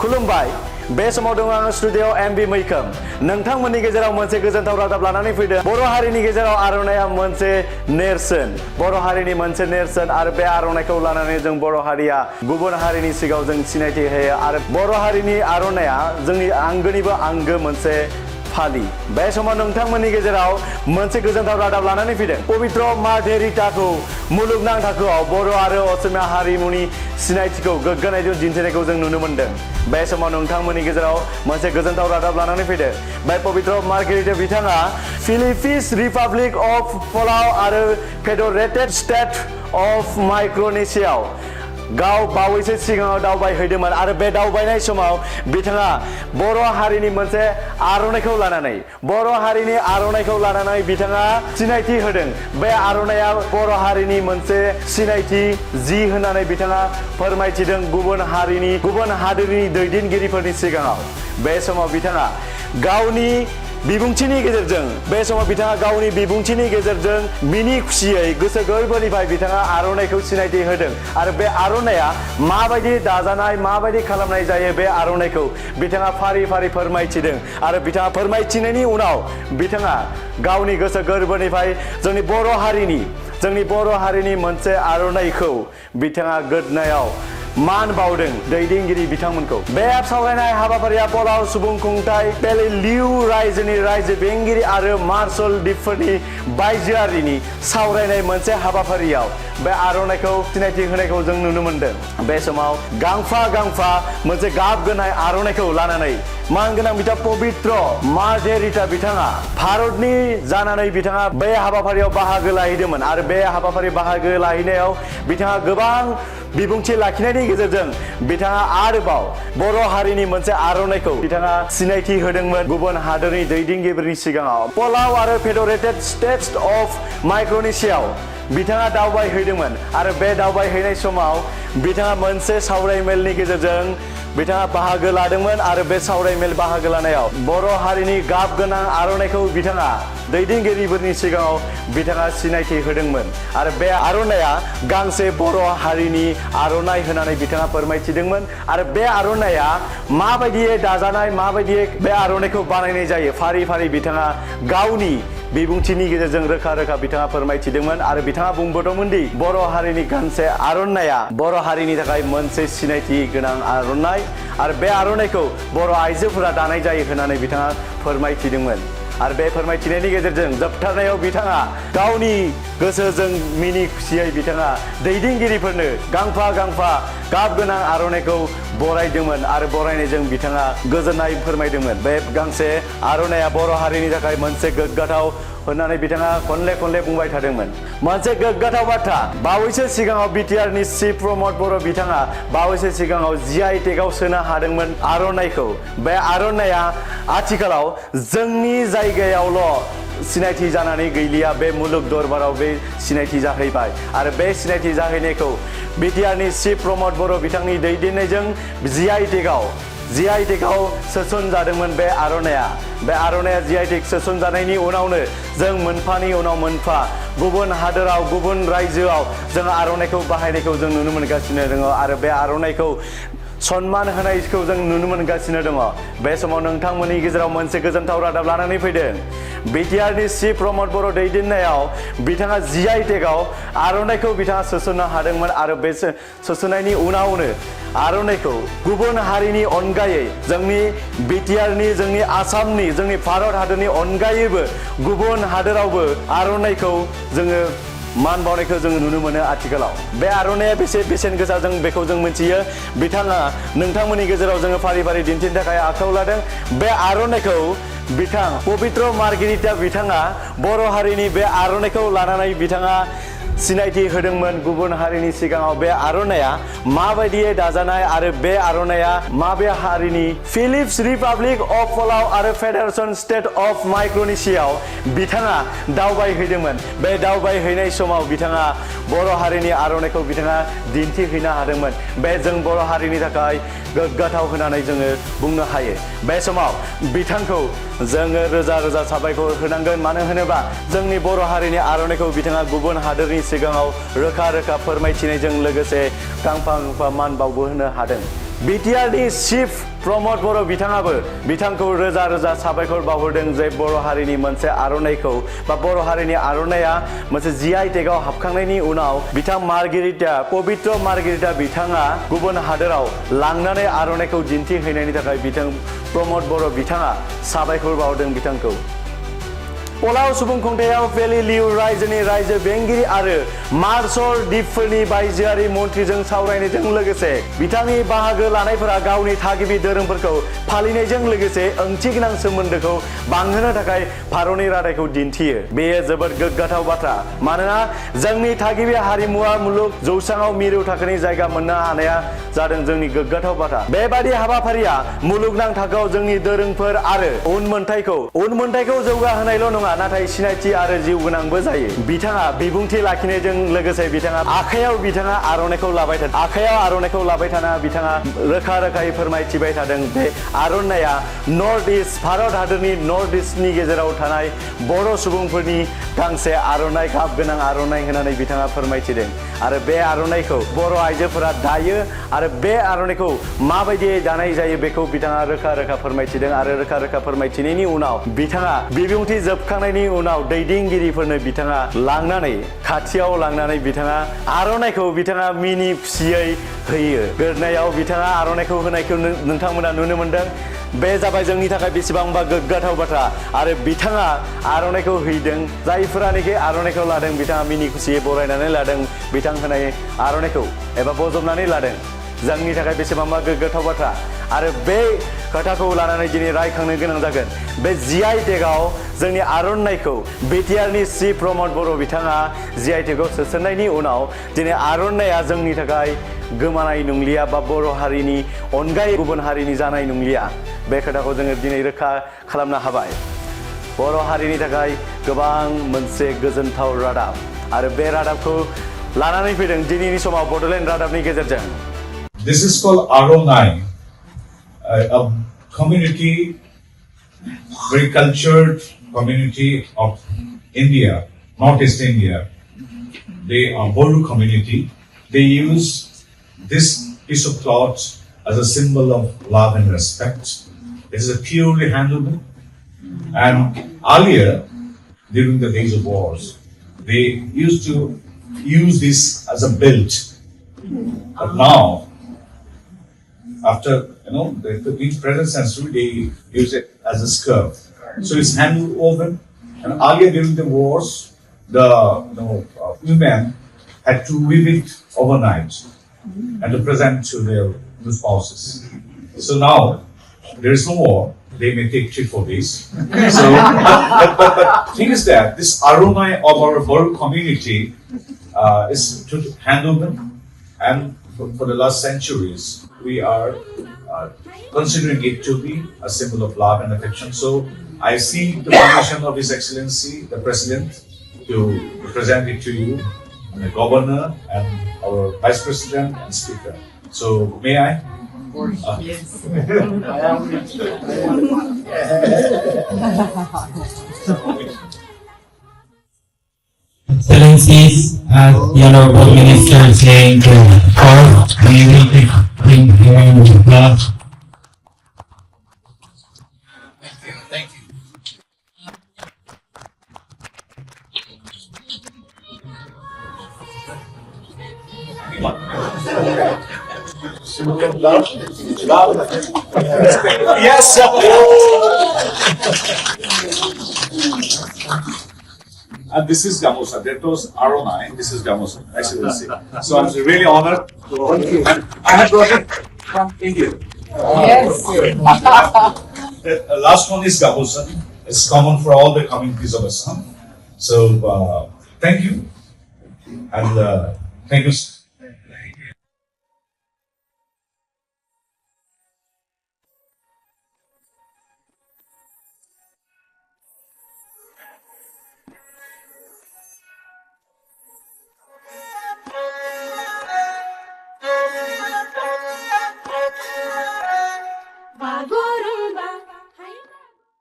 खुलुमबाय बे समाव दं आं स्टुडिअ एमबी मैखोम नोंथांमोननि गेजेराव मोनसे गोजोनथाव रादाब लानानै फैदों बर' हारिनि गेजेराव आर'नाइया मोनसे नेरसोन बर' हारिनि मोनसे नेरसोन आरो बे आर'नाइखौ लानानै जों बर' हारिया गुबुन हारिनि सिगाङाव जों सिनायथि होयो आरो बर' हारिनि आर'नाइया जोंनि आंगोनिबो आंगो मोनसे फालि बे समाव नोंथांमोननि गेजेराव मोनसे गोजोनथाव रादाब लानानै फैदों पवित्र माघे रिताखौ मुलुगनां थाखोआव बर' आरो असमिया हारिमुनि सिनायथिखौ गोग्गानायजों दिन्थिनायखौ जों नुनो मोनदों बे समाव नोंथांमोननि गेजेराव मोनसे गोजोनथाव रादाब लानानै फैदों बे पवित्र माघे रिता बिथाङा फिलिपिन्स रिपाब्लिक अफ पलाव आरो फेडारेटेड स्टेट अफ माइक्रनेसियाव गाव बावैसो सिगाङाव दावबायहैदोंमोन आरो बे दावबायनाय समाव बिथाङा बर' हारिनि मोनसे आर'नाइखौ लानानै बिथाङा सिनायथि होदों बे आर'नाइया बर' हारिनि मोनसे सिनायथि जि होननानै बिथाङा फोरमायथिदों गुबुन हादोरनि दैदेनगिरिफोरनि सिगाङाव बे समाव बिथाङा गावनि बिबुंथिनि गेजेरजों मिनि खुसियै गोसो गोरबोनिफ्राय बिथाङा आर'नाइखौ सिनायथि होदों आरो बे आर'नाइया माबायदि दाजानाय माबायदि खालामनाय जायो बे आर'नाइखौ बिथाङा फारि फारि फोरमायथिदों आरो बिथाङा फोरमायथिनायनि उनाव बिथाङा गावनि गोसो गोरबोनिफ्राय जोंनि बर' हारिनि मोनसे आर'नाइखौ बिथाङा गोदनायाव मान बावदों दैदेनगिरि बिथांमोनखौ बे सावरायनाय हाबाफारिया पलाव सुबुंखुंथाइ पेलिलिउ रायजोनि रायजो बेंगिरि आरो मार्शल दिपफोरनि बायजोआरिनि सावरायनाय मोनसे हाबाफारियाव बे आर'नाइखौ सिनायथि होनायखौ जों नुनो मोनदों बे समाव गांफा मोनसे गाब गोनां आर'नाइखौ लानानै मानगोनां बिथां पवित्र माघे रिता बिथाङा भारतनि जानानै बिथाङा बे हाबाफारियाव बाहागो लाहैदोंमोन आरो बे हाबाफारि बाहागो लाहैनायाव बिथाङा गोबां बिबुंथि लाखिनायनि गेजेरजों बिथाङा आरोबाव बर' हारिनि मोनसे आर'नाइखौ बिथाङा सिनायथि होदोंमोन गुबुन हादोरनि दैदेनगिरिफोरनि सिगाङाव पलाव आरो फेडारेटेड स्टेट्स अफ माइक्रनेसियाव बिथाङा दावबायहैदोंमोन आरो बे दावबायहैनाय समाव बिथाङा मोनसे सावरायमेलनि गेजेरजों बिथाङा बाहागो लादोंमोन आरो बे सावरायमेल बाहागो लानायाव बर' हारिनि गाब गोनां आर'नाइखौ बिथाङा दैदेनगिरिफोरनि सिगाङाव बिथाङा सिनायथि होदोंमोन आरो बे आर'नाइया गांसे बर' हारिनि आर'नाइ होननानै बिथाङा फोरमायथिदोंमोन आरो बे आर'नाइया माबायदियै दाजानाय माबायदियै बे आर'नाइखौ बानायनाय जायो फारि फारि बिथाङा गावनि बिबुंथिनि गेजेरजों रोखा बिथाङा फोरमायथिदोंमोन आरो बिथाङा बुंबोदोंमोन दि बर' हारिनि गांसे आर'नाइया बर' हारिनि थाखाय मोनसे सिनायथि गोनां आर'नाइ आरो बे आर'नाइखौ बर' आइजोफोरा दानाय जायो होननानै बिथाङा फोरमायथिदोंमोन आरो बे फोरमायथिनायनि गेजेरजों जोबथारनायाव बिथाङा गावनि गोसोजों मिनि खुसियै बिथाङा दैदेनगिरिफोरनो गांफा गाब गोनां आर'नाइखौ बरायदोंमोन आरो बरायनायजों बिथाङा गोजोननाय फोरमायदोंमोन बे गांसे आर'नाइया बर' हारिनि थाखाय मोनसे गोग्गाथाव होननानै बिथाङा खनले बुंबाय थादोंमोन मोनसे गोग्गाथाव बाथ्रा बावैसो सिगाङाव बिटिआरनि चिफ प्रमद बर' बिथाङा बावैसो सिगाङाव GI टेगआव सोनो हादोंमोन आर'नाइखौ बे आर'नाइया आथिखालाव जोंनि जायगायावल' सिनायथि जानानै गैलिया बे मुलुग दरबाराव बे सिनायथि जाहैबाय आरो बे सिनायथि जाहैनायखौ बिटिआरनि चिफ प्रमद बर' बिथांनि दैदेननायजों GI टेगआव सोसनजादोंमोन बे आर'नाइया GI टेग सोसनजानायनि उनावनो जों मोनफानि उनाव मोनफा गुबुन हादोराव गुबुन रायजोआव जों आर'नाइखौ बाहायनायखौ जों नुनो मोनगासिनो दङ आरो बे आर'नाइखौ सन्मान होनायखौ जों नुनो मोनगासिनो दङ बे समाव नोंथांमोननि गेजेराव मोनसे गोजोनथाव रादाब लानानै फैदों बिटिआरनि चिफ प्रमद बर' दैदेननायाव बिथाङा GI टेगआव आर'नाइखौ बिथाङा सोसननो हादोंमोन आरो बे सोसननायनि उनावनो आर'नाइखौ गुबुन हारिनि अनगायै जोंनि बिटिआरनि जोंनि आसामनि जोंनि भारत हादरनि अनगायैबो गुबुन हादोरावबो आर'नाइखौ जोङो मान बावनायखौ जों नुनो मोनो आथिखालाव बे आर'नाइया बेसेन गोसा जों बेखौ जों मिथियो बिथाङा नोंथांमोननि गेजेराव जोङो फारि दिन्थिनो थाखाय आखायाव लादों बे आर'नाइखौ बिथां पवित्र माघे रिता बिथाङा बर' हारिनि बे आर'नाइखौ लानानै बिथाङा सिनायथि होदोंमोन गुबुन हारिनि सिगाङाव बे आर'नाइया माबायदियै दाजानाय आरो बे आर'नाइया माबे हारिनि फिलिपिन्स रिपाब्लिक अफ पलाव आरो फेडारेटेड स्टेट अफ माइक्रनेसियाव बिथाङा दावबायहैदोंमोन बे दावबायहैनाय समाव बिथाङा बर' हारिनि आर'नाइखौ बिथाङा दिन्थिहैनो हादोंमोन बे जों बर' हारिनि थाखाय गोग्गाथाव होननानै जोङो बुंनो हायो बे समाव बिथांखौ जोङो रोजा साबायखर होनांगोन मानो होनोबा जोंनि बर' हारिनि आर'नाइखौ बिथाङा गुबुन हादोरनि सिगाङाव रोखा फोरमायथिनायजों लोगोसे गांफा मान बावबो होनो हादों बिटिआरनि चिफ प्रमद बर' बिथाङाबो बिथांखौ रोजा रोजा साबायखर बावहरदों जे बर' हारिनि मोनसे आर'नाइखौ बा बर' हारिनि आर'नाइया मोनसे GI टेगआव हाबखांनायनि उनाव बिथां मार्गेरिटा पबित्र मार्गेरिटा बिथाङा गुबुन हादोराव लांनानै आर'नाइखौ दिन्थिहैनायनि थाखाय बिथां प्रमद बर' बिथाङा साबायखर बावदों बिथांखौ। पलाव सुबुं खुंथायाव पेलिलिउ रायजोनि रायजो बेंगिरि आरो मार्शल द्वीपफोरनि बायजोआरि मन्थ्रिजों सावरायनायजों लोगोसे बिथांनि बाहागो लानायफोरा गावनि थागिबि दोरोंफोरखौ फालिनायजों लोगोसे ओंथिगोनां सोमोन्दोखौ बांहोनो थाखाय भारतनि रादायखौ दिन्थियो। बेयो जोबोद गोग्गाथाव बाथ्रा मानोना जोंनि थागिबि हारिमुआ मुलुग जौसाङाव मिरु थाखोनि जायगा मोननो हानाया जादों जोंनि गोग्गाथाव बाथ्रा। बेबादि हाबाफारिया मुलुगनां थाखोआव जोंनि दोरोंफोर आरो उनमोनथाइखौ जौगाहोनायल' नङा नाथाय सिनायथि आरो जिउ गोनांबो जायो। बिथाङा बिबुंथि लाखिनायजों लोगोसे आखायाव आर'नाइखौ लाबाय थाना बिथाङा रोखा रोखायै फोरमायथिबाय थादों बे आर'नाइया नर्थ इस्ट भारत हादरनि नर्थ इस्टनि गेजेराव थानाय बर' सुबुंफोरनि गांसे आर'नाइ गाब गोनां आर'नाइ होननानै बिथाङा फोरमायथिदों आरो बे आर'नाइखौ बर' आइजोफोरा दायो आरो बे आर'नाइखौ माबायदियै दानाय जायो बेखौ बिथाङा रोखा रोखा फोरमायथिदों आरो रोखा रोखा फोरमायथिनायनि उनाव बिथाङा बिबुंथि जोबखांनायनि उनाव दैदेनगिरिफोरनो बिथाङा खाथियाव लांनानै बिथाङा आर'नाइखौ बिथाङा मिनि खुसियै होयो। गोदोनायाव बिथाङा आर'नाइखौ होनायखौ नोंथांमोना नुनो मोनदों। बे जाबाय जोंनि थाखाय बेसेबांबा गोग्गाथाव बाथ्रा आरो बिथाङा आर'नाइखौ हैदों जायफोरानोखि आर'नाइखौ लादों बिथाङा मिनि खुसियै बरायनानै लादों बिथां होनाय आर'नाइखौ एबा बजबनानै लादों। जोंनि थाखाय बेसेबांबा गोग्गाथाव बाथ्रा आरो बे खोथाखौ लानानै दिनै रायखांनो गोनां जागोन। बे GI टेगआव जोंनि आर'नाइखौ बिटिआरनि सि प्रमद बर' बिथाङा GI टेगआव सोसननायनि उनाव दिनै आर'नाइया जोंनि थाखाय गोमानाय नंलिया बा बर' हारिनि अनगायै गुबुन हारिनि जानाय नंलिया। बे खोथाखौ जोङो दिनै रोखा खालामनो हाबाय। बर' हारिनि थाखाय गोबां मोनसे गोजोनथाव रादाब आरो बे रादाबखौ लानानै फैदों दिनैनि समाव बड'लेण्ड रादाबनि गेजेरजों। This is called Aronai, a community, very cultured community of India, Northeast India. They are Boru community. They use this piece of cloth as a symbol of love and respect. It is a purely handloom. And earlier, during the days of wars, they used to use this as a belt. But now, after the present century, they use it as a skirt. So it's hand woven. And earlier during the wars, the women had to weave it overnight and to present to their spouses. So now there is no more. They may take shit for this. So, but thing is that this Aronai of our Boru community is hand woven, and for the last centuries, we are considering it to be a symbol of love and affection. So I see the permission of His Excellency, the President, to present it to you, and the Governor, and our Vice President and Speaker. So may I? Yes. Excellencies, as the Honorable Minister is saying to all, we will be bring here in the class. Thank you. Yes, sir. And this is Gamosa. That was Aronai. This is Gamosa, Excellency. So I'm really honored. And I have brought it from India. Yes. The last one is Gamosa. It's common for all the communities of Assam. So thank you. And thank you.